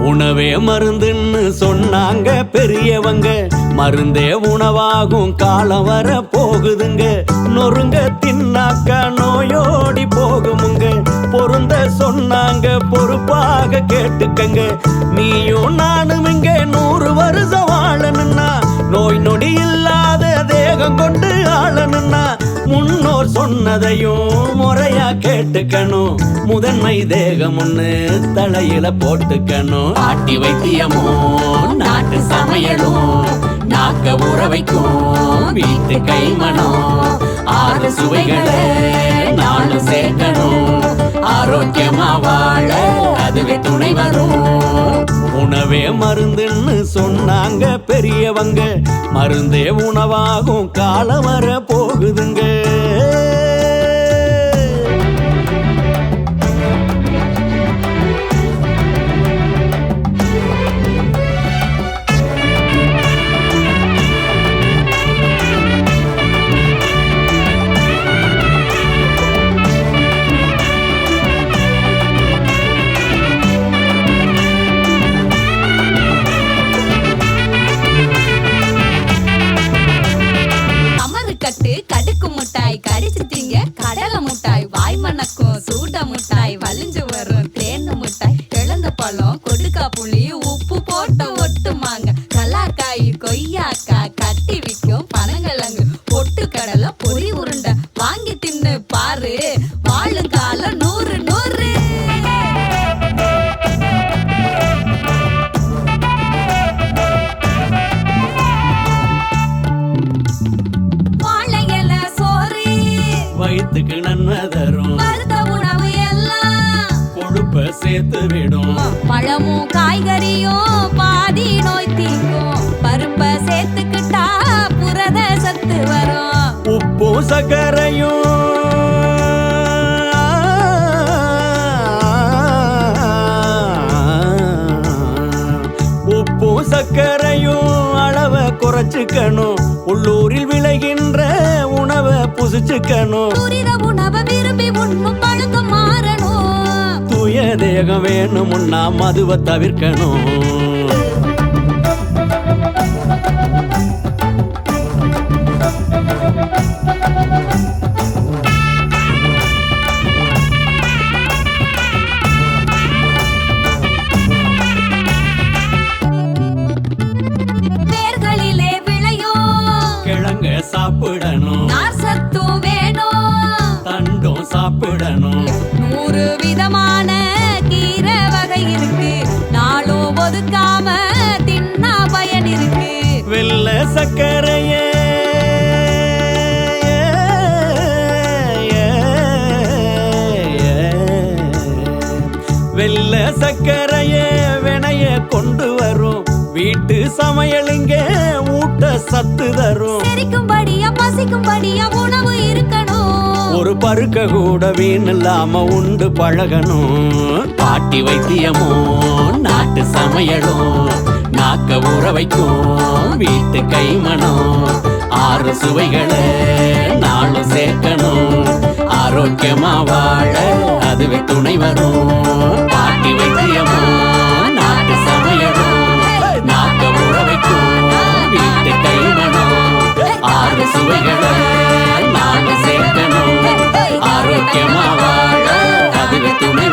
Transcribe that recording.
உணவே மருந்துன்னு சொன்னாங்க பெரியவங்க, மருந்தே உணவாகும் காலம் வர போகுதுங்க. நொறுங்க தின்னாக்கா நோயோடி போகுமுங்க, பொருந்த சொன்னாங்க பொறுப்பாக கேட்டுக்கங்க. நீயும் நானும் இங்க 100 வருஷம் வாழணும்னா, நோய் நொடி இல்லாத தேகம் கொண்டு ஆளணும்னா, முன்னோர் சொன்னதையும் முறையா கேட்டுக்கணும். முதன்மை தேகம் ஒண்ணு தலையில போட்டுக்கணும். ஆட்டி வைத்தியமோ நாட்டு சமையலும், நாக்க ஊற வைக்கும் வீட்டு கைமணம். 6 சுவைகளை நானும் சேர்க்கணும், ஆரோக்கியமா வாழ அதுவே துணை வரும். உணவே மருந்துன்னு சொன்னாங்க பெரியவங்க, மருந்தே உணவாகும் காலம் வர போகுதுங்க. கடுக்கு முட்டாய் கடிச்சு திங்க, கடலை முட்டாய் வாய் மணக்கும், சூட முட்டாய் வலிஞ்சு வரும், தேன் முட்டாய், இழந்த பழம், கொடுக்கா புளி, உப்பு போட்ட ஒட்டு மாங்க, கலாக்காய், கொய்யாக்கா, கட்டி விக்கும் பனங்கிழங்கு, பொட்டு கடலை, பொறி உருண்டை வாங்கி தின்னு பாரு, வாழும் காலம் 100 100. வயிற்றுக்கு நன்மை தரும், மருந்த உணவு எல்லாம் கொழுப்ப சேர்த்து விடும். பழமும் காய்கறியும் பாதி நோய் தீக்கும், பருப்ப சேர்த்துக்கிட்டா புரத சத்து வரும். உப்பு சர்க்கரையும் உப்பு சர்க்கரையும் அளவை குறைச்சுக்கணும். உள்ளூரில் விளைகின்ற உணவை புசிச்சுக்கணும். துரித உணவை விரும்பி உண்ணும் பழக்கம் மாறணும். தூய தேகம் வேணும்னா மதுவை தவிர்க்கணும். சாப்பிடணும், சத்தும் வேணும், தண்டும் சாப்பிடணும். 100 விதமான கீரை வகை இருக்கு, நாளும் ஒதுக்காம தின்னா பயன் இருக்கு. வெள்ளை சர்க்கரையே வெள்ளை சர்க்கரையே வினைய கொண்டு வரும், வீட்டு சமையலுங்க ஊட்ட சத்து தரும். செரிக்கும்படியா பசிக்கும்படியா உணவு இருக்கணும், ஒரு பருக்க கூட வீண் இல்லாம உண்டு பழகணும். பாட்டி வைத்தியமோ நாட்டு சமையலும், நாக்க ஊற வைக்கும் வீட்டு கைமணம். 6 சுவைகளை நாளும் சேர்க்கணும், ஆரோக்கியமா வாழ அதுவே துணை வரும். பாட்டி வைத்தியமோ நாட்டு சமையலும், நாக்க ஊற வைக்கும் வீட்டு கைமணம். 6 சுவைகளை நானும் சேர்க்கணும், ஆரோக்கியமா வாழ அதுவே துணை